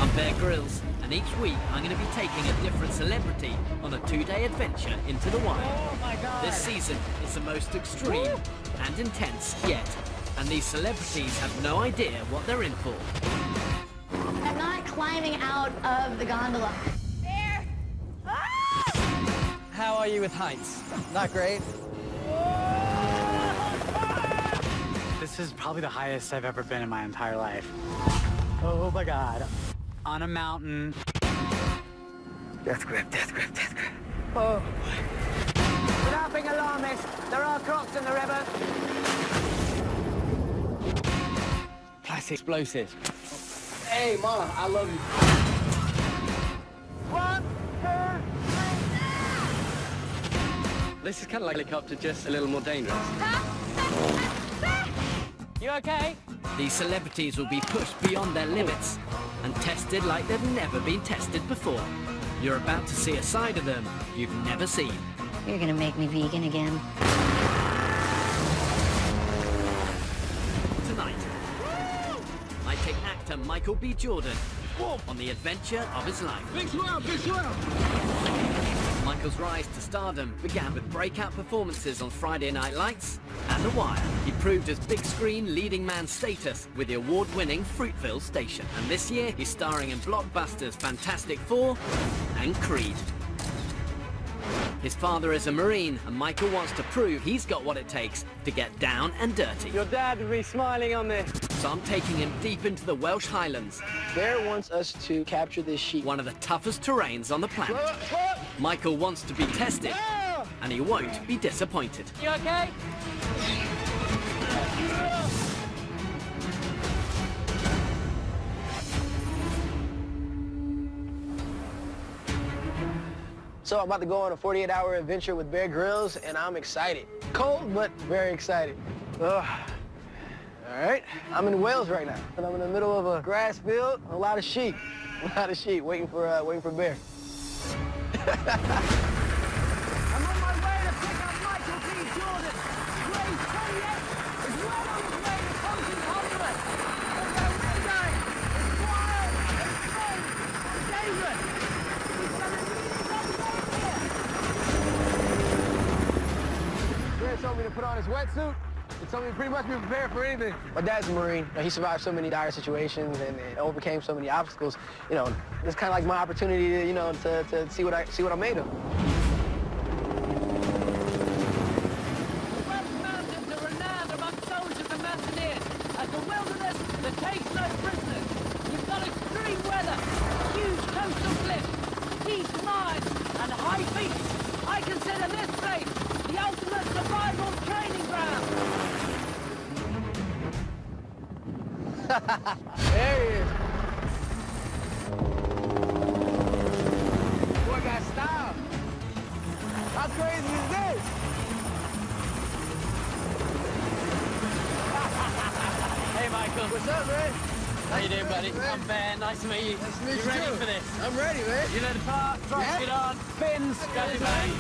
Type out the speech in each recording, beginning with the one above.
I'm Bear Grylls, and each week I'm going to be taking a different celebrity on a 2-day adventure into the wild. Oh my God. This season is the most extreme and intense yet, and these celebrities have no idea what they're in for. I'm not climbing out of the gondola. Bear! Ah! How are you with heights? Not great. This is probably the highest I've ever been in my entire life. Oh my God. On a mountain. Death grip, death grip, death grip. Oh. Without being alarmist, there are crocs in the river. Plastic explosives. Hey, Mom, I love you. 1, 2, 3. This is kind of like a helicopter, just a little more dangerous. You okay? These celebrities will be pushed beyond their limits and tested like they've never been tested before. You're about to see a side of them you've never seen. You're gonna make me vegan again. Tonight, I take actor Michael B. Jordan on the adventure of his life. Big swell, big swell. Michael's rise to stardom began with breakout performances on Friday Night Lights and The Wire. He proved his big screen leading man status with the award-winning Fruitville Station. And this year, he's starring in blockbusters Fantastic Four and Creed. His father is a Marine, and Michael wants to prove he's got what it takes to get down and dirty. Your dad would be smiling on this. So I'm taking him deep into the Welsh Highlands, Bear wants us to capture this sheep. one of the toughest terrains on the planet. Michael wants to be tested, and he won't be disappointed. You okay? So I'm about to go on a 48-hour adventure with Bear Grylls, and I'm excited. Cold, but very excited. Ugh. All right, I'm in Wales right now, and I'm in the middle of a grass field, a lot of sheep, waiting for Bear. I'm on my way to pick up Michael B. Jordan. Grade 28 is well on his way to Coaching Hollywood. But where we're going is wild, it's cold, it's dangerous. He's gonna need his own boat here. Bear told me to put on his wetsuit. He told me to pretty much be prepared for anything. My dad's a Marine. He survived so many dire situations and overcame so many obstacles. You know, it's kind of like my opportunity to, you know, to see what I'm made of. The Welsh mountains are renowned among soldiers and mountaineers as the wilderness that takes no prisoners. You've got extreme weather, huge coastal cliffs, deep mines, and high peaks. I consider this place the ultimate survival training ground. There he is. Boy got style. How crazy is this? Hey, Michael. What's up, man? How you doing, buddy? Man. I'm Ben. Nice to meet you. Nice to meet you you ready too. for this? I'm ready, man. You know the part, try Yeah. to get on, fins, go to bang.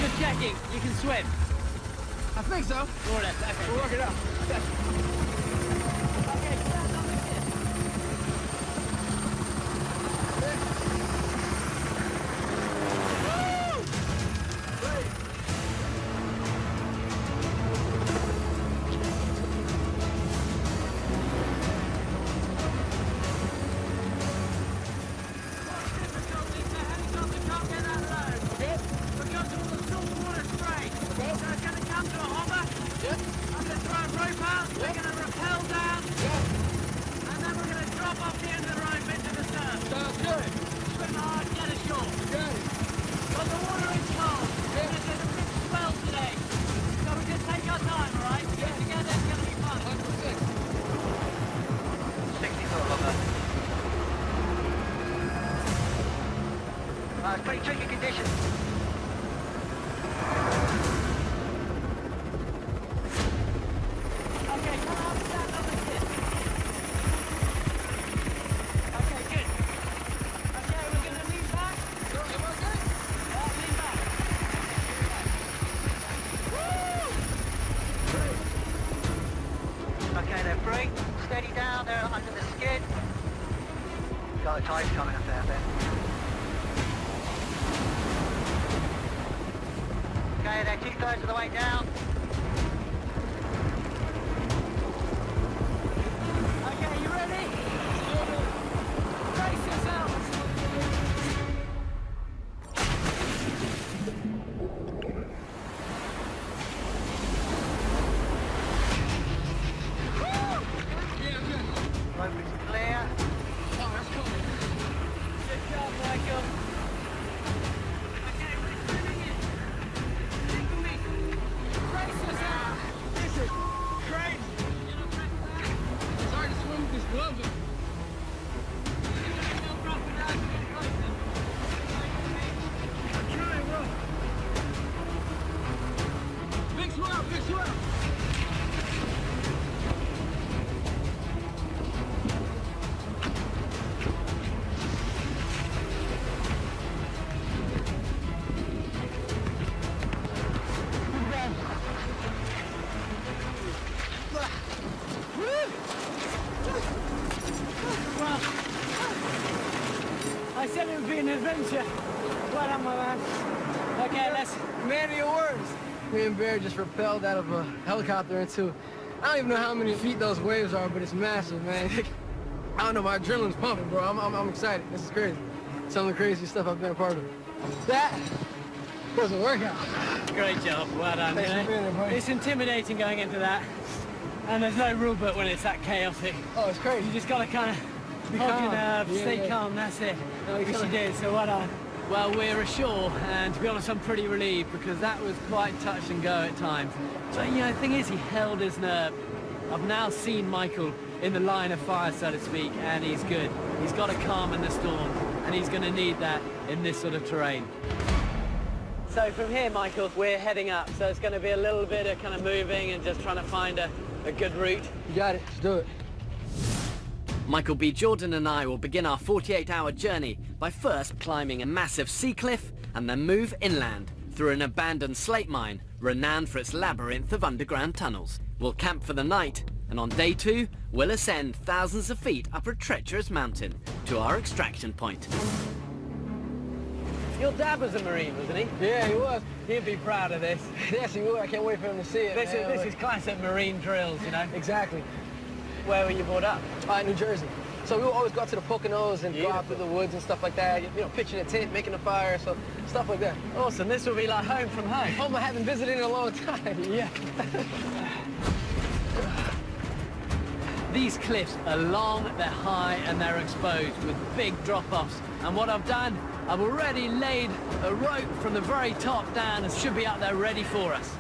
Just checking, you can swim. I think so. More or less, okay. We'll work it out. Okay, stand on the ship. Pretty tricky conditions. Okay, come on, stand on the ship. Okay, good. Okay, we're gonna lean back. Lean back. Woo! Okay, then break. Steady down there under the skid. got the tides coming up there a bit. Okay, they're 2/3 of the way down. Okay, you ready? Brace yourself. Rope is clear. Good job, Michael. Brace yourself. This is crazy. It's hard to swim with this glove. I'm trying, bro. Big swell, big swell. Well, I said it would be an adventure. Well done, my man. Okay, let's... Man of your words. Me and Bear just rappelled out of a helicopter into, I don't even know how many feet those waves are, but it's massive, man. I don't know, my adrenaline's pumping, bro. I'm excited. This is crazy. Some of the craziest stuff I've been a part of. That was a workout. Great job, well done. Thanks you know. for being there, buddy. It's intimidating going into that, and there's no rule book when it's that chaotic. Oh, it's crazy. You just gotta kind of Be hold your calm. nerves, Yeah, stay yeah. calm, that's it. No, you Which you gotta- did, so well done. Well, we're ashore, and to be honest, I'm pretty relieved because that was quite touch and go at times. But, you know, the thing is, he held his nerve. I've now seen Michael in the line of fire, so to speak, and he's good. He's got a calm in the storm, and he's going to need that in this sort of terrain. So from here, Michael, we're heading up, so it's going to be a little bit of kind of moving and just trying to find a good route. You got it. Let's do it. Michael B. Jordan and I will begin our 48-hour journey by first climbing a massive sea cliff and then move inland through an abandoned slate mine renowned for its labyrinth of underground tunnels. We'll camp for the night, and on day 2, we'll ascend thousands of feet up a treacherous mountain to our extraction point. Your dad was a Marine, wasn't he? Yeah, he was. He'd be proud of this. Yes, he would. I can't wait for him to see it. This man. is classic Marine drills, you know? Exactly. Where were you brought up? New Jersey. So we would always go out to the Poconos and go out Beautiful. through the woods and stuff like that. You know, pitching a tent, making a fire, so stuff like that. Awesome, this will be like home from home. Home I haven't visited in a long time. Yeah. These cliffs are long, they're high, and they're exposed with big drop-offs. And what I've done, I've already laid a rope from the very top down and should be out there ready for us.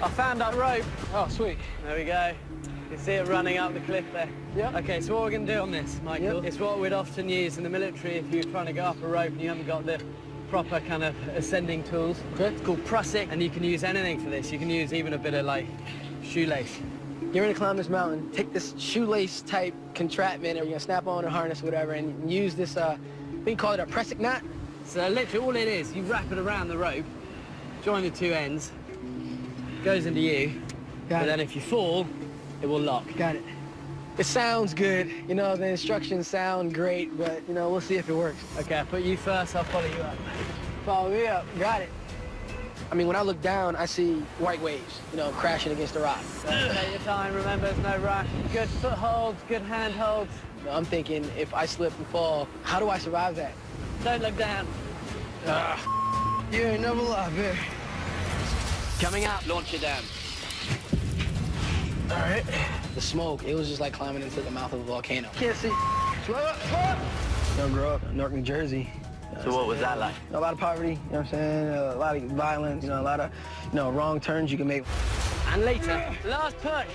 I found that rope. Oh, sweet. There we go. You can see it running up the cliff there. Yep. Okay, so what we're going to do on this, Michael, Yep. it's what we'd often use in the military if you're trying to go up a rope and you haven't got the proper kind of ascending tools. Okay. It's called prussic, and you can use anything for this. You can use even a bit of, like, shoelace. You're gonna climb this mountain, take this shoelace type contraption, and you're gonna snap on a harness, whatever, and use this, we can call it a pressic knot. So literally all it is, you wrap it around the rope, join the two ends, goes into you, Got but it. then if you fall, it will lock. Got it. It sounds good. You know, the instructions sound great, but, you know, we'll see if it works. Okay, I'll put you first, I'll follow you up. Follow me up. Got it. I mean, when I look down, I see white waves, you know, crashing against the rock. So take your time, remember, there's no rush. Good footholds, good handholds. I'm thinking, if I slip and fall, how do I survive that? Don't look down. You ain't never lie, man. Coming up, launch it down. All right. The smoke, it was just like climbing into the mouth of a volcano. Can't see. Slow up, slow up. I grew up in Newark, New Jersey. So what was that like? A lot of poverty, you know what I'm saying? A lot of violence, you know, a lot of, you know, wrong turns you can make. And later, last push.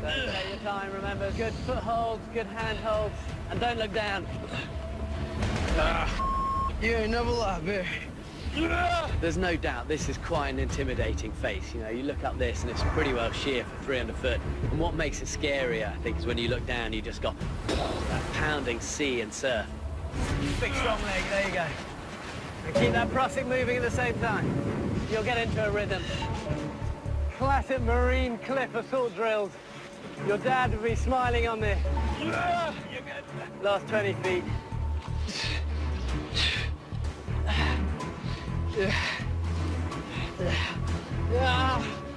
Take your time, remember, good footholds, good handholds, and don't look down. You ain't never lie, man. There's no doubt this is quite an intimidating face. You know, you look up this and it's pretty well sheer for 300 foot. And what makes it scarier, I think, is when you look down, you just got that pounding sea and surf. Big strong leg, there you go. And keep that prosec moving at the same time. You'll get into a rhythm. Classic marine cliff assault drills. Your dad would be smiling on this. Last 20 feet.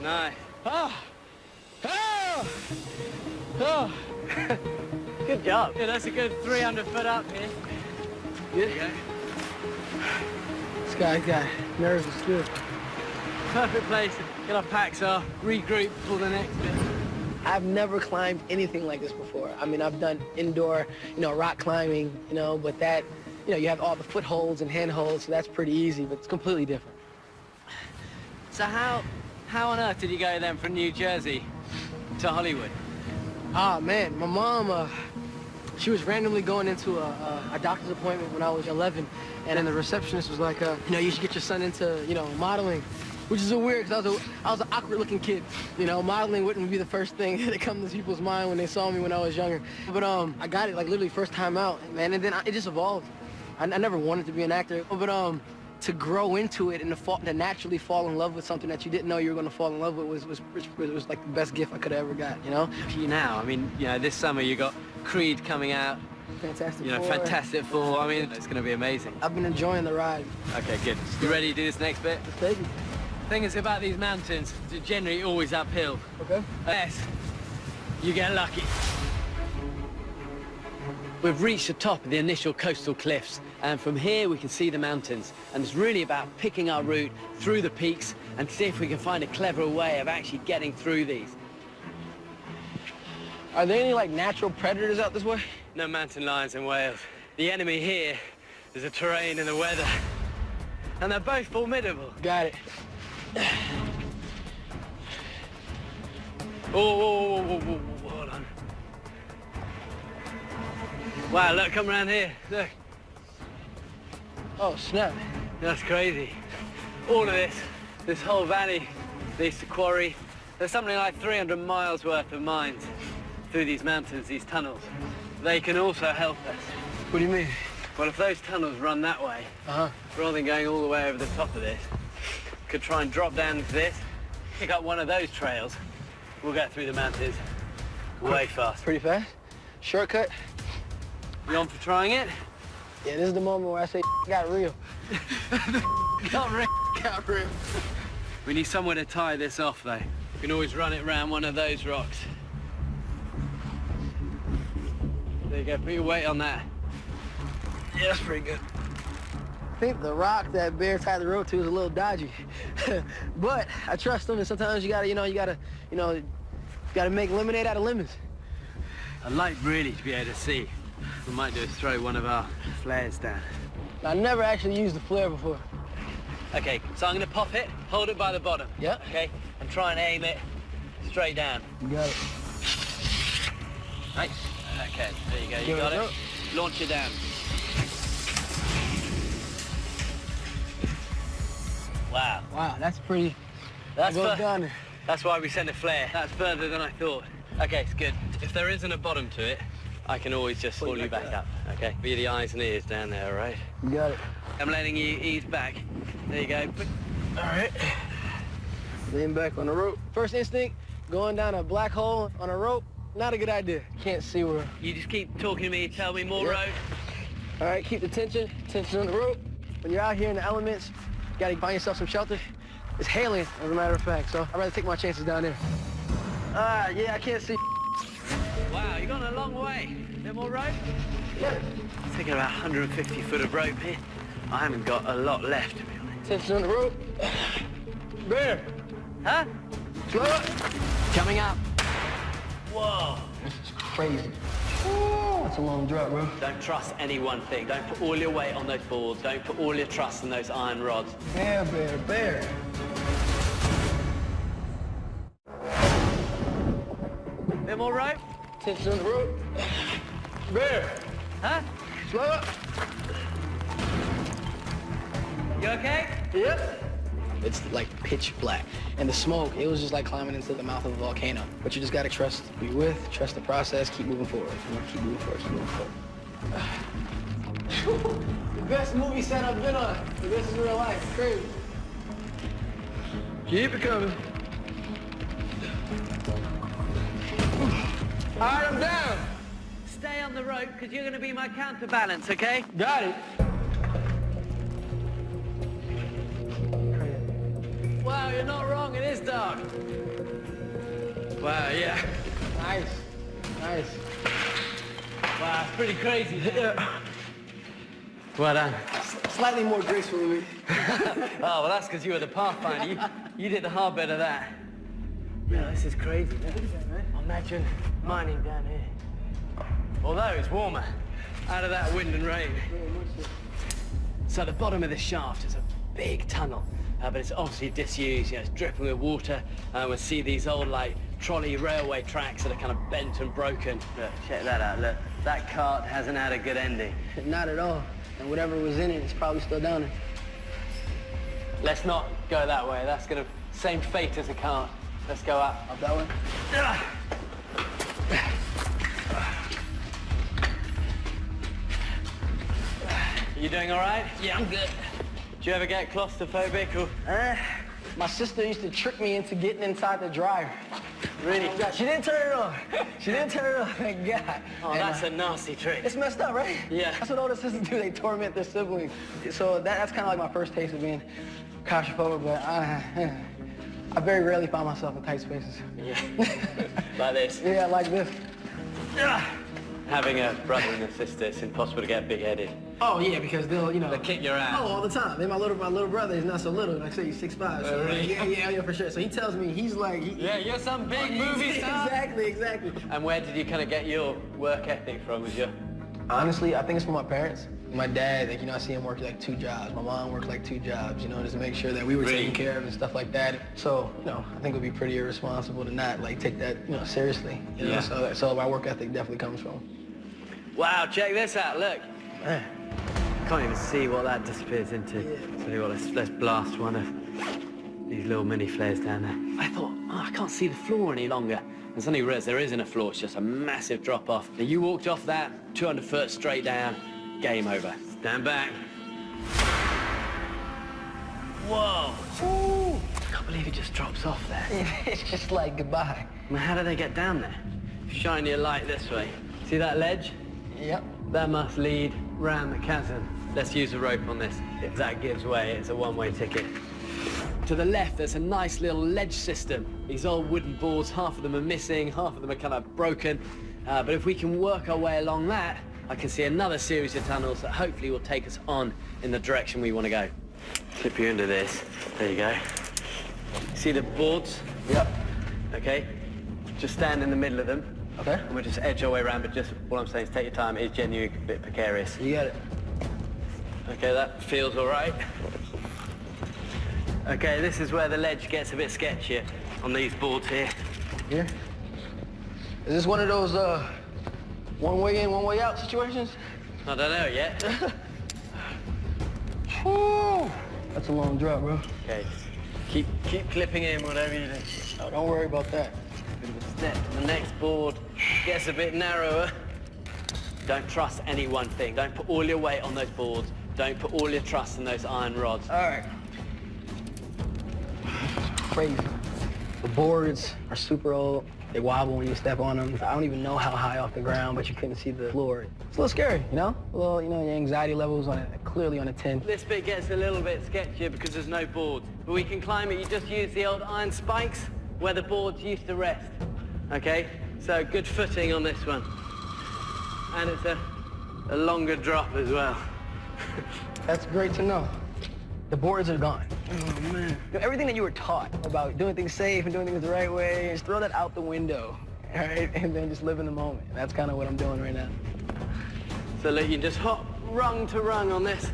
Nice. Good job. Yeah, that's a good 300 foot up here. Good. There you go. This guy's got nerves and good. Perfect place to get our packs off, regroup for the next bit. I've never climbed anything like this before. I mean, I've done indoor, rock climbing, but that, you have all the footholds and handholds, so that's pretty easy, but it's completely different. So how on earth did you go then from New Jersey to Hollywood? Ah, man, my mom, she was randomly going into a doctor's appointment when I was 11, and then the receptionist was like, you should get your son into, modeling, which is so weird because I was an awkward-looking kid. Modeling wouldn't be the first thing that comes to people's mind when they saw me when I was younger. But I got it, like, literally first time out, man, and then it just evolved. I never wanted to be an actor, but to grow into it and to naturally fall in love with something that you didn't know you were going to fall in love with was like the best gift I could have ever got, For you now, I mean, this summer you got Creed coming out. Fantastic Four. Fantastic Four. I mean, it's going to be amazing. I've been enjoying the ride. Okay, good. You ready to do this next bit? Let's take it. The thing is about these mountains, they're generally always uphill. Okay. Unless you get lucky. We've reached the top of the initial coastal cliffs, and from here we can see the mountains. And it's really about picking our route through the peaks and see if we can find a cleverer way of actually getting through these. Are there any, natural predators out this way? No mountain lions in Wales. The enemy here is the terrain and the weather. And they're both formidable. Got it. Oh, hold on. Wow, look, come around here, look. Oh, snap. That's crazy. All of this whole valley leads to quarry. There's something like 300 miles worth of mines through these mountains, these tunnels. They can also help us. What do you mean? Well, if those tunnels run that way, rather than going all the way over the top of this, could try and drop down to this, pick up one of those trails. We'll get through the mountains way fast. Pretty fast? Shortcut? You on for trying it? Yeah, this is the moment where I say got real. Got real. We need somewhere to tie this off, though. We can always run it around one of those rocks. There you go, put your weight on that. Yeah, that's pretty good. I think the rock that Bear tied the rope to is a little dodgy, but I trust him. And sometimes you gotta make lemonade out of lemons. I'd like really to be able to see. We might do is throw one of our flares down. I never actually used the flare before. Okay, so I'm gonna pop it, hold it by the bottom. Yep. Okay, and try and aim it straight down. You got it. Right. Okay, there you go. You got it. Launch it down. Wow. Wow, that's pretty. That's well done. That's why we sent a flare. That's further than I thought. Okay, it's good. If there isn't a bottom to it, I can always just pull you back up. Okay. Be the eyes and ears down there, all right? You got it. I'm letting you ease back. There you go. All right. Lean back on the rope. First instinct, going down a black hole on a rope, not a good idea. Can't see where. You just keep talking to me, tell me more rope. All right, keep the tension on the rope. When you're out here in the elements, you gotta find yourself some shelter. It's hailing, as a matter of fact, so I'd rather take my chances down there. Yeah, I can't see. Wow, you've gone a long way. Bit more rope? Yeah. I'm taking about 150 foot of rope here. I haven't got a lot left, to be honest. Tension on the rope. Bear. Huh? Slow up. Coming up. Whoa. This is crazy. That's a long drop, bro. Don't trust any one thing. Don't put all your weight on those boards. Don't put all your trust in those iron rods. Bear. Bit more rope? Tension on the rope. Bear. Huh? Slow up. You okay? Yep. It's like pitch black. And the smoke, it was just like climbing into the mouth of a volcano. But you just gotta trust the process, keep moving forward. Keep moving forward. The best movie set I've been on. But this is real life. It's crazy. Keep it coming. All right, I'm down. Stay on the rope, because you're going to be my counterbalance, okay? Got it. Wow, you're not wrong. It is dark. Wow, yeah. Nice. Nice. Wow, it's pretty crazy. Yeah. Well done. Slightly more graceful than me. Oh, well, that's because you were the pathfinder. You did the hard bit of that. Yeah, this is crazy. Imagine mining down here. Although it's warmer out of that wind and rain. So the bottom of this shaft is a big tunnel, but it's obviously disused. You know, it's dripping with water. We see these old, like, trolley railway tracks that are kind of bent and broken. Look, check that out. Look, that cart hasn't had a good ending. Not at all. And whatever was in it is probably still down there. Let's not go that way. That's gonna same fate as a cart. Let's go up. Up that way? You doing all right? Yeah, I'm good. Do you ever get claustrophobic or? My sister used to trick me into getting inside the dryer. Really? God, she didn't turn it on. She didn't turn it on, thank God. Oh, And, that's a nasty trick. It's messed up, right? Yeah. That's what older sisters do. They torment their siblings. So that's kind of like my first taste of being claustrophobic, but I very rarely find myself in tight spaces. Yeah. Like this. Yeah, like this. Having a brother and a sister, it's impossible to get big-headed. Oh, yeah, because they'll, you know... They kick your ass. Oh, all the time. Then my little brother is not so little. Like I say, he's 6'5". So really? Yeah, for sure. So he tells me, he's like... Yeah, you're some big movie star. Exactly. And where did you kind of get your work ethic from? Was your... Honestly, I think it's from my parents. My dad, like, you know, I see him work like 2 jobs. My mom worked like 2 jobs, you know, just to make sure that we were taken care of and stuff like that. So, you know, I think it would be pretty irresponsible to not, like, take that, you know, seriously. You know? So my work ethic definitely comes from. Wow, check this out, look. Man. Can't even see what that disappears into. Yeah. Tell you what, let's blast one of these little mini flares down there. I thought, oh, I can't see the floor any longer. And suddenly realised there isn't a floor, it's just a massive drop off. Now you walked off that, 200 foot straight down, game over. Stand back. Whoa. Ooh. I can't believe it just drops off there. It's just like goodbye. Well, how do they get down there? Shine your light this way. See that ledge? Yep. That must lead round the chasm. Let's use a rope on this. If that gives way, it's a one-way ticket. To the left, there's a nice little ledge system. These old wooden boards, half of them are missing, half of them are kind of broken. But if we can work our way along that, I can see another series of tunnels that hopefully will take us on in the direction we want to go. Clip you into this. There you go. See the boards? Yep. Okay. Just stand in the middle of them. Okay. And we'll just edge our way around, but just all I'm saying is take your time. It's genuinely a bit precarious. You got it. Okay, that feels all right. Okay, this is where the ledge gets a bit sketchier on these boards here. Here? Is this one of those, one way in, one way out situations? I don't know yet. Whew. That's a long drop, bro. Okay, keep clipping in whatever you do. Oh, don't worry about that. Step. The next board gets a bit narrower. Don't trust any one thing. Don't put all your weight on those boards. Don't put all your trust in those iron rods. All right. Crazy. The boards are super old. They wobble when you step on them. I don't even know how high off the ground, but you couldn't see the floor. It's a little scary, you know? A little, you know, your anxiety levels on it, clearly on a 10. This bit gets a little bit sketchier because there's no board. But we can climb it. You just use the old iron spikes where the boards used to rest. Okay? So good footing on this one. And it's a longer drop as well. That's great to know. The boards are gone. Oh, man. You know, everything that you were taught about doing things safe and doing things the right way, just throw that out the window, all right? And then just live in the moment. That's kind of what I'm doing right now. So look, you can just hop rung to rung on this.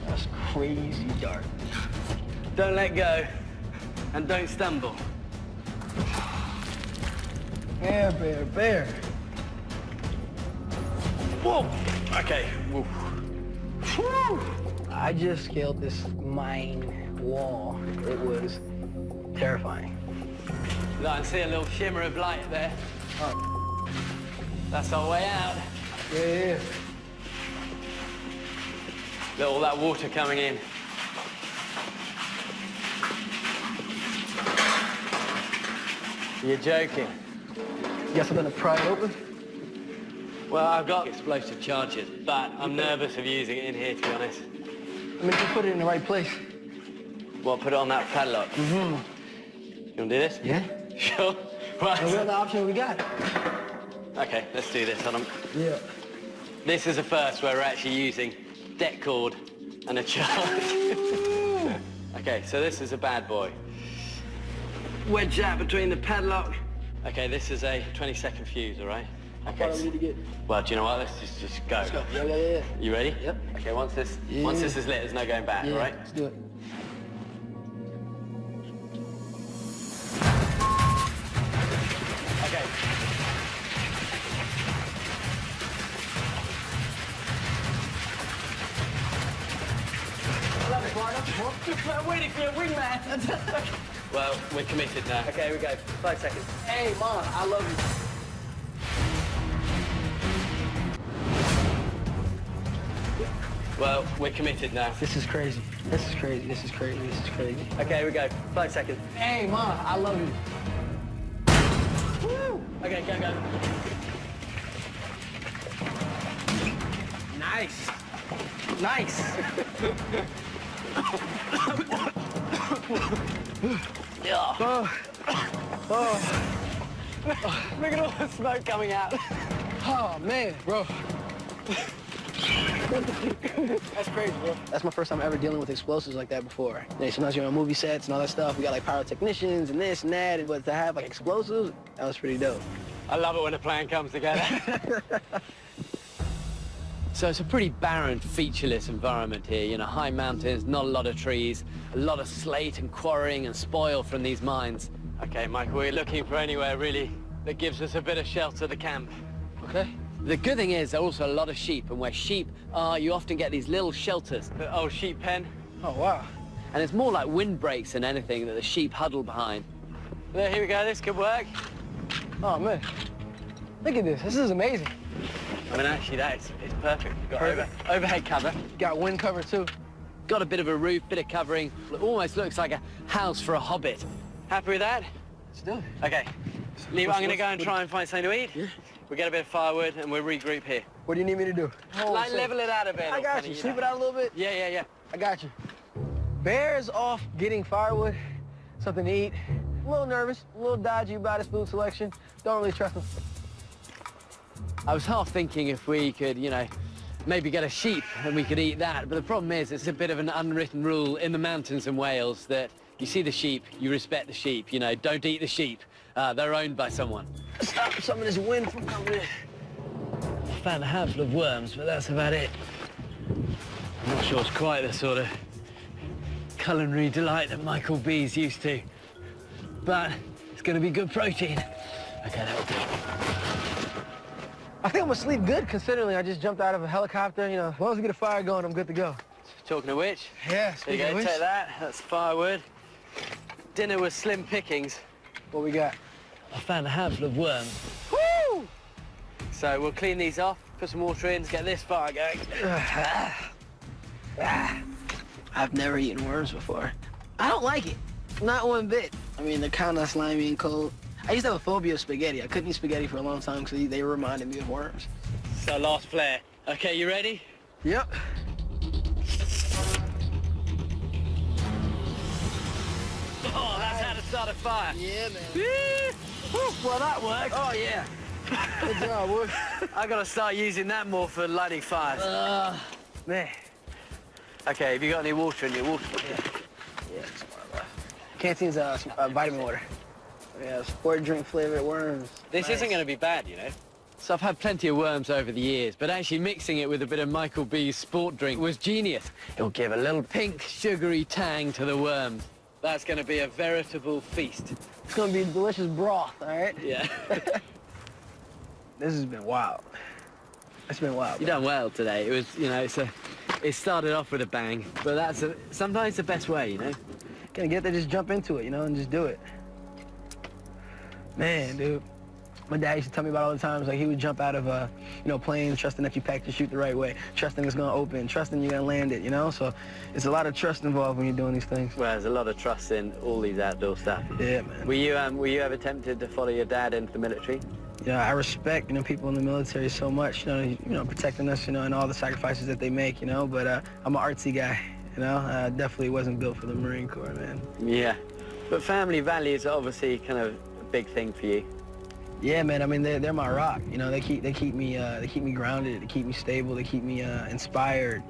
That's crazy dark. Don't let go. And don't stumble. Yeah, bear. Whoa! Okay. Whoa. Whew. I just scaled this mine wall. It was terrifying. Look, I can see a little shimmer of light there. Oh. That's our way out. Yeah. Look, all that water coming in. You're joking. Guess I'm gonna pry it open. Well, I've got explosive charges, but I'm nervous of using it in here, to be honest. I mean, if you put it in the right place. What, put it on that padlock? Mm-hmm. You wanna do this? Yeah. Sure. Right. What other option we got? Okay, let's do this. Hold on. Yeah. This is the first where we're actually using deck cord and a charge. Okay, so this is a bad boy. Wedge that between the padlock. Okay, this is a 20-second fuse, all right? How far do we need to get? Well, do you know what? Let's just go. Let's go. Yeah. You ready? Yep. Okay, once this is lit, there's no going back, Yeah, all right? let's do it. Okay. I'm waiting for your wingman. Well, we're committed now. Okay, here we go. 5 seconds. Hey, Mom, I love you. Well, we're committed now. This is crazy. This is crazy. This is crazy. This is crazy. Okay, here we go. 5 seconds. Hey, Mom, I love you. Woo! Okay, go. Nice. Nice. Look at all the smoke coming out. Oh, man, bro. That's crazy, bro. That's my first time ever dealing with explosives like that before. Sometimes you're on movie sets and all that stuff. We got like pyrotechnicians and this and that, but to have like explosives, that was pretty dope. I love it when a plan comes together. So it's a pretty barren, featureless environment here. You know, high mountains, not a lot of trees, a lot of slate and quarrying and spoil from these mines. Okay, Michael, we're looking for anywhere really that gives us a bit of shelter to camp. Okay. The good thing is there are also a lot of sheep, and where sheep are, you often get these little shelters. The old sheep pen. Oh, wow. And it's more like windbreaks than anything that the sheep huddle behind. There, here we go, this could work. Oh, man. Look at this. This is amazing. I mean, actually, it's perfect. Got overhead cover. Got wind cover, too. Got a bit of a roof, bit of covering. It almost looks like a house for a hobbit. Happy with that? Let's do it. Okay. Leave, I'm going to go and try and find something to eat. Yeah. We get a bit of firewood and we'll regroup here. What do you need me to do? Like level it out a bit. I got you. Sweep it out a little bit? Yeah. I got you. Bear's off getting firewood, something to eat. A little nervous, a little dodgy about his food selection. Don't really trust him. I was half thinking if we could, you know, maybe get a sheep and we could eat that. But the problem is it's a bit of an unwritten rule in the mountains in Wales that you see the sheep, you respect the sheep. You know, don't eat the sheep. They're owned by someone. Stop some of this wind from coming in. I found a handful of worms, but that's about it. I'm not sure it's quite the sort of culinary delight that Michael B's used to. But it's going to be good protein. Okay, that'll do. I think I'm gonna sleep good considering I just jumped out of a helicopter. You know, as long as we get a fire going, I'm good to go. Talking of which, Yeah, there you speaking go, of which, take that. That's firewood. Dinner was slim pickings. what we got? I found a handful of worms. Woo! So we'll clean these off, put some water in to get this fire going. I've never eaten worms before. I don't like it. Not one bit. I mean, they're kind of slimy and cold. I used to have a phobia of spaghetti. I couldn't eat spaghetti for a long time because they reminded me of worms. So last flare. Okay, you ready? Yep. Oh, that's how to start a fire. Yeah, man. Well, that worked. Oh, yeah. Good job, boy. I gotta start using that more for lighting fires. Man. Okay, have you got any water in your water? Yeah, Canteen's vitamin water. Yeah, sport drink flavored worms. This Nice. isn't gonna be bad, you know. So I've had plenty of worms over the years, but actually mixing it with a bit of Michael B's sport drink was genius. It'll give a little pink, sugary tang to the worms. That's gonna be a veritable feast. It's gonna be delicious broth, all right? Yeah. This has been wild. It's been wild. You done well today. It was, you know, it started off with a bang, but that's sometimes the best way, you know. Gonna get there, just jump into it, you know, and just do it. Man, dude, My dad used to tell me about all the times, like he would jump out of planes, trusting that you packed your chute the right way, trusting it's gonna open, trusting you're gonna land it, you know? So it's a lot of trust involved when you're doing these things. Well, there's a lot of trust in all these outdoor stuff. Yeah, man. Were you ever tempted to follow your dad into the military? Yeah, I respect, people in the military so much, protecting us, and all the sacrifices that they make, but I'm an artsy guy, I definitely wasn't built for the Marine Corps, man. Yeah, but family values are obviously kind of a big thing for you. Yeah, man. I mean, they're my rock. They keep me grounded. They keep me stable. They keep me inspired.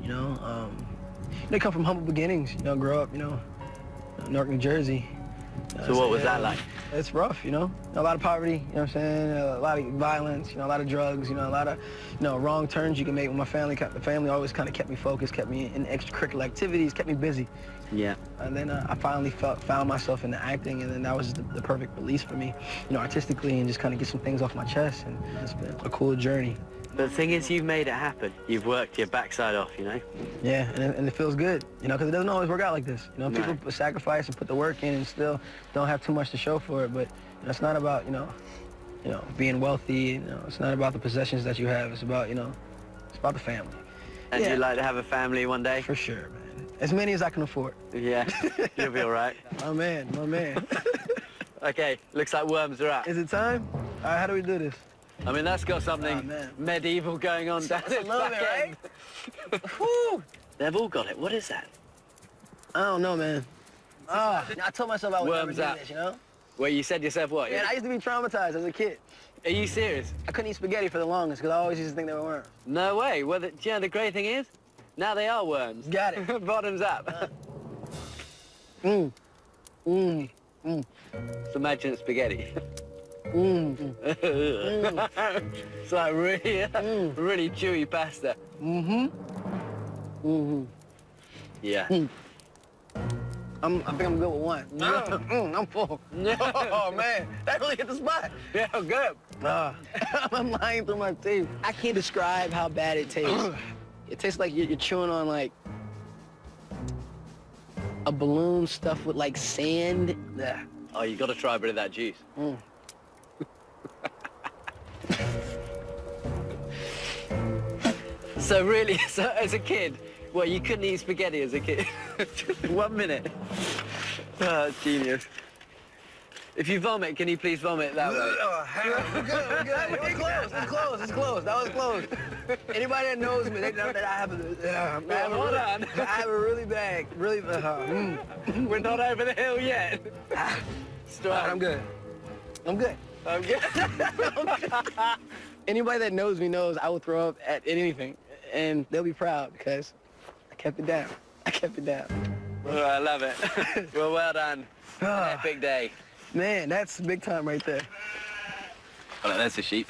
They come from humble beginnings. Grow up, Newark, New Jersey. So what was that like? It's rough, a lot of poverty. You know what I'm saying? A lot of violence. A lot of drugs. A lot of wrong turns you can make with my family. The family always kind of kept me focused, kept me in extracurricular activities, kept me busy. Yeah. And then I finally found myself in the acting, and then that was the perfect release for me, artistically, and just kind of get some things off my chest, and it's been a cool journey. But the thing is, you've made it happen. You've worked your backside off, Yeah, and it feels good, because it doesn't always work out like this. No. People sacrifice and put the work in and still don't have too much to show for it, but it's not about, being wealthy, it's not about the possessions that you have, it's about, it's about the family. And you'd like to have a family one day? For sure, man. As many as I can afford. Yeah, you'll be all right. My man. Okay, looks like worms are up. Is it time? All right, how do we do this? I mean, that's got something medieval going on down its love back it, end. right? Woo! They've all got it. What is that? I don't know, man. I told myself I would never Worms do up. this, Well, you said yourself what? Man, I used to be traumatized as a kid. Are you serious? I couldn't eat spaghetti for the longest because I always used to think they were worms. No way. Well, the great thing is, now they are worms. Got it. Bottoms up. So imagine spaghetti. Mm. It's like really chewy pasta. Yeah. I think I'm good with one. I'm full. Oh, man. That really hit the spot. Yeah, good. I'm lying through my teeth. I can't describe how bad it tastes. It tastes like you're chewing on, like, a balloon stuffed with, like, sand. Yeah. Oh, you got to try a bit of that juice. So really, as a kid, well, you couldn't eat spaghetti as a kid. 1 minute. Oh, genius. If you vomit, can you please vomit that way? We're good. It's close. That was close. Anybody that knows me, they know that I have a really bad, We're not over the hill yet. I'm good. Anybody that knows me knows I will throw up at anything, and they'll be proud because I kept it down. Oh, I love it. Well done. An epic day. Man, that's big time right there. Oh, that's a sheep.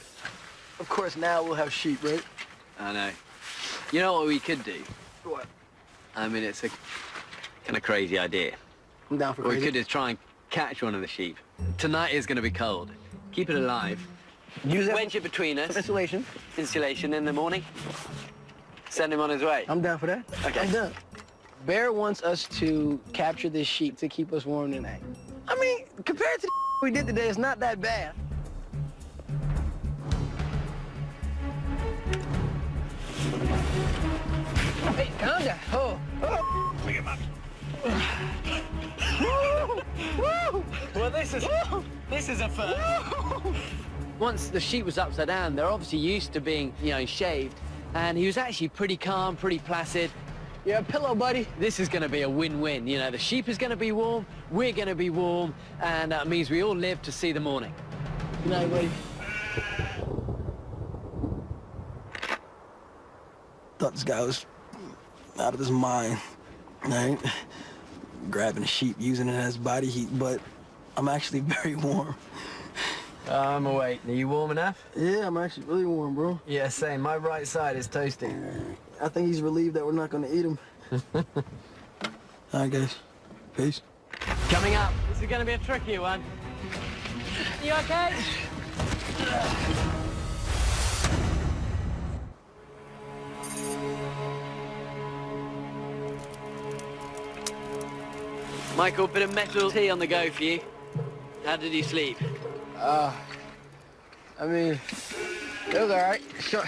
Of course, now we'll have sheep, right? I know. You know what we could do? What? I mean, it's a kind of crazy idea. I'm down for What we crazy. could is try and catch one of the sheep. Tonight is going to be cold. Keep it alive. Use that Wedge it between us. insulation. Insulation in the morning. Send him on his way. I'm down for that. Okay. I'm done. Bear wants us to capture this sheep to keep us warm tonight. I mean, compared to the we did today, it's not that bad. Hey, calm down. Look at my... Well, this is a first. Once the sheep was upside down, they're obviously used to being, shaved, and he was actually pretty calm, pretty placid. Yeah, pillow, buddy. This is going to be a win-win. The sheep is going to be warm, we're going to be warm, and that means we all live to see the morning. Good night, buddy. Thought this guy was out of his mind, right? Grabbing a sheep, using it as body heat, but I'm actually very warm. I'm awake. Are you warm enough? Yeah, I'm actually really warm, bro. Yeah, same. My right side is toasty. I think he's relieved that we're not going to eat him. All right, guys. Peace. Coming up. This is going to be a tricky one. You okay? Michael, bit of metal tea on the go for you. How did you sleep? I I mean, it was all right. Sure.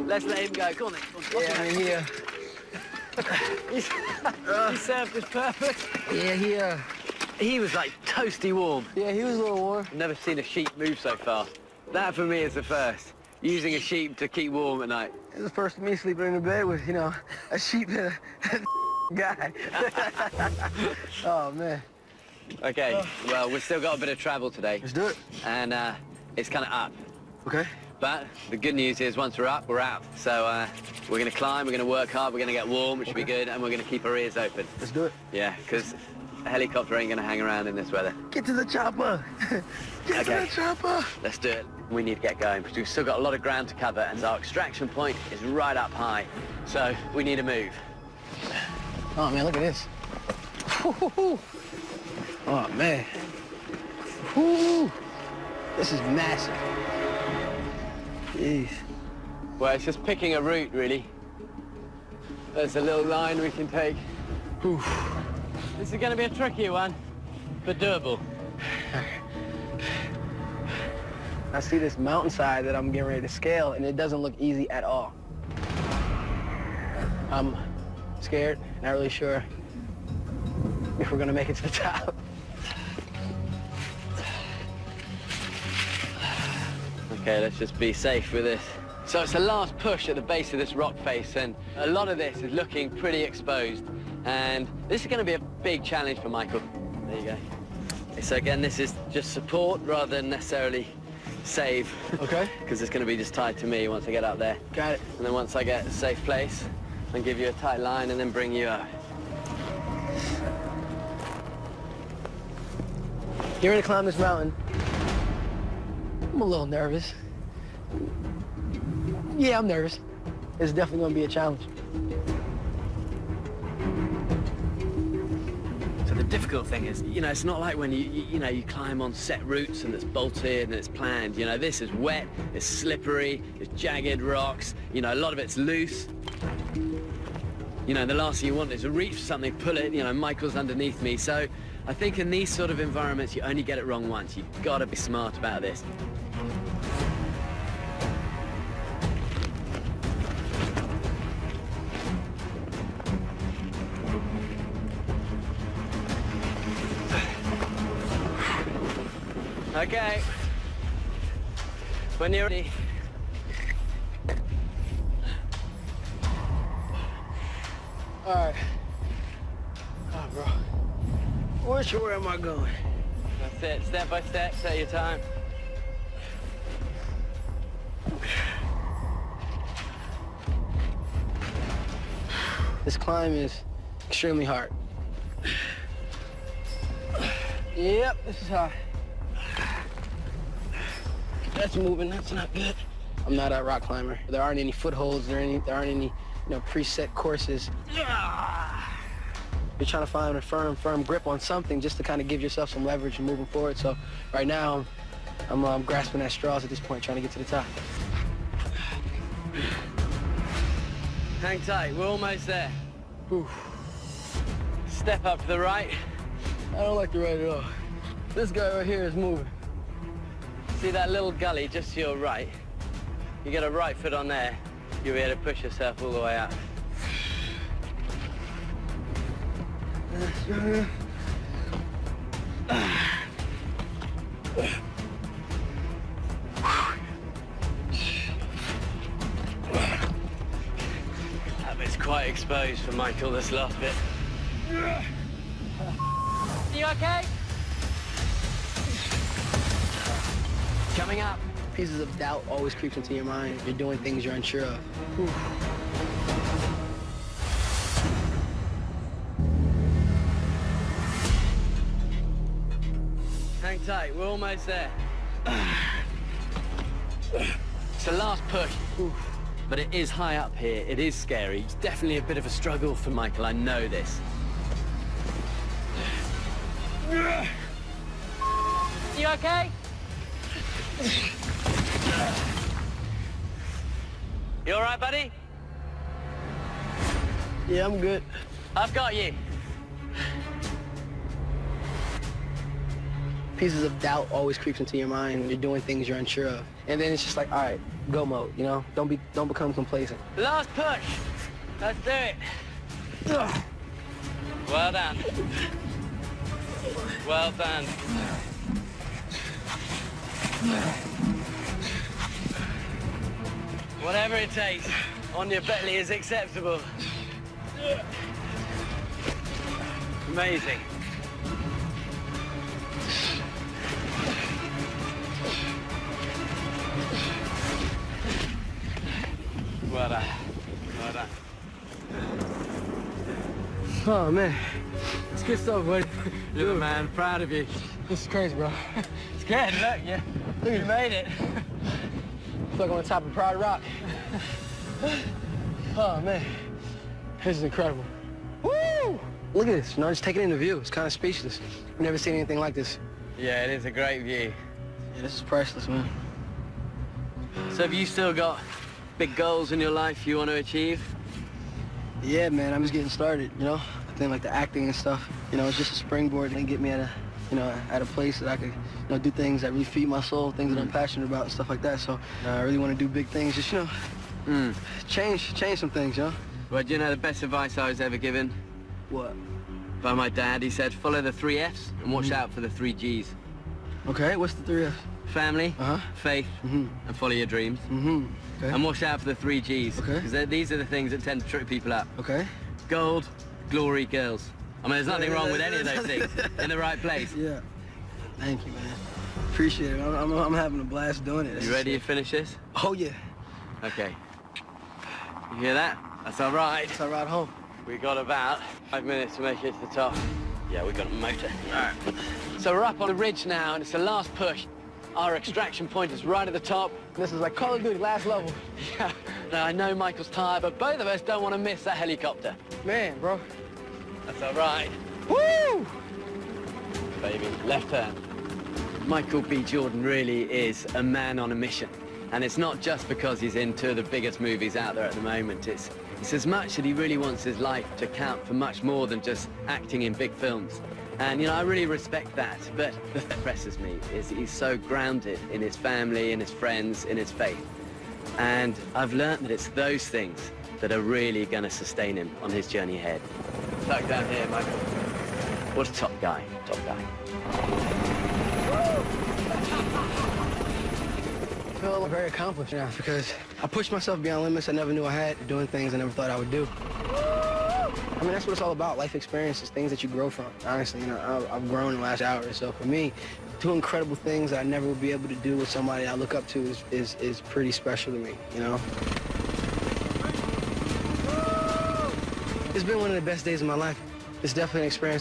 Let's let him go. Go on then. Go on. Yeah, I mean, He served his purpose. he He was like toasty warm. was a little warm. I've never seen a sheep move so fast. That for me is the first. Using a sheep to keep warm at night. It was the first of me sleeping in a bed with, you know, a sheep and a guy. Oh, man. Okay, well, we've still got a bit of travel today. Let's do it. And it's kind of up. Okay. But the good news is once we're up, we're out. So we're going to climb, we're going to work hard, we're going to get warm, which will be good, and we're going to keep our ears open. Let's do it. Yeah, because a helicopter ain't going to hang around in this weather. Get to the chopper. Get to the chopper. Let's do it. We need to get going because we've still got a lot of ground to cover, and our extraction point is right up high. So we need to move. Oh, man, look at this. Oh, man. Woo. This is massive. Jeez. Well, it's just picking a route, really. There's a little line we can take. Whew. This is going to be a tricky one, but doable. I see this mountainside that I'm getting ready to scale, and it doesn't look easy at all. I'm scared, not really sure if we're gonna make it to the top. Okay, let's just be safe with this. So it's the last push at the base of this rock face, and a lot of this is looking pretty exposed. And this is going to be a big challenge for Michael. There you go. So again, this is just support rather than necessarily save. Okay. Because it's going to be just tied to me once I get up there. Got it. And then once I get a safe place, I'll give you a tight line and then bring you up. Get ready to climb this mountain. I'm a little nervous. Yeah, I'm nervous. It's definitely going to be a challenge. So the difficult thing is, you know, it's not like when you climb on set routes and it's bolted and it's planned. You know, this is wet, it's slippery, it's jagged rocks. You know, a lot of it's loose. You know, the last thing you want is to reach for something, pull it. You know, Michael's underneath me. So I think in these sort of environments, you only get it wrong once. You've got to be smart about this. Okay. When you're ready. All right. Oh, bro. Where am I going? That's it. Step by step, set your time. This climb is extremely hard. Yep, this is high. That's moving, that's not good. I'm not a rock climber. There aren't any footholds, there aren't any, preset courses. You're trying to find a firm grip on something just to kind of give yourself some leverage and moving forward. So right now, I'm grasping at straws at this point, trying to get to the top. Hang tight, we're almost there. Whew. Step up to the right. I don't like the right at all. This guy right here is moving. See that little gully just to your right? You get a right foot on there, you'll be able to push yourself all the way up. That bit's quite exposed for Michael, this last bit. You okay? Coming up. Pieces of doubt always creeps into your mind. You're doing things you're unsure of. Whew. Hang tight, we're almost there. It's the last push. But it is high up here, it is scary. It's definitely a bit of a struggle for Michael, I know this. You okay? You all right, buddy? Yeah, I'm good. I've got you. pieces of doubt always creeps into your mind when you're doing things you're unsure of. And then it's just like, all right, go mode, you know? Don't become complacent. Last push. Let's do it. Ugh. Well done. Well done. Whatever it takes, on your belly is acceptable. Amazing. Well done. Well done. Oh, man. It's good stuff, buddy. You're the man. Proud of you. This is crazy, bro. It's good. Look, you made it. I feel like I'm on top of Proud Rock. Oh, man. This is incredible. Woo! Look at this, you know, just taking in the view. It's kind of speechless. I've never seen anything like this. Yeah, it is a great view. Yeah, this is priceless, man. So have you still got big goals in your life you want to achieve? Yeah, man, I'm just getting started, you know? I think like the acting and stuff, you know, it's just a springboard and get me at a, you know, at a place that I could, you know, do things that really feed my soul, things that I'm passionate about and stuff like that. So I really want to do big things, just, you know, change some things, you know? Well, do you know the best advice I was ever given? What? By my dad. He said, follow the 3 Fs and watch out for the 3 Gs. Okay, what's the 3 Fs? Family, faith, and follow your dreams. Okay. And watch out for the 3 Gs. Okay. Because these are the things that tend to trip people up. Okay. Gold, glory, girls. I mean, there's nothing wrong with any of those things. In the right place. Yeah. Thank you, man. Appreciate it. I'm having a blast doing it. You ready to finish this? Oh, yeah. Okay. You hear that? That's all right. It's our ride home. We got about 5 minutes to make it to the top. Yeah, we got a motor. All right. So we're up on the ridge now, and it's the last push. Our extraction point is right at the top. This is like Call of Duty, last level. Yeah. Now, I know Michael's tired, but both of us don't want to miss that helicopter. Man, bro. That's all right. Woo! Baby, left turn. Michael B. Jordan really is a man on a mission. And it's not just because he's in 2 of the biggest movies out there at the moment. It's as much that he really wants his life to count for much more than just acting in big films. And, you know, I really respect that. But the thing that impresses me is he's so grounded in his family, in his friends, in his faith. And I've learned that it's those things that are really going to sustain him on his journey ahead. Tuck down here, Michael. What a top guy, top guy. I feel very accomplished now because I pushed myself beyond limits I never knew I had, doing things I never thought I would do. I mean, that's what it's all about, life experiences, things that you grow from. Honestly, you know, I've grown in the last hour. So for me, 2 incredible things that I never would be able to do with somebody I look up to is pretty special to me, you know? It's been one of the best days of my life. It's definitely an experience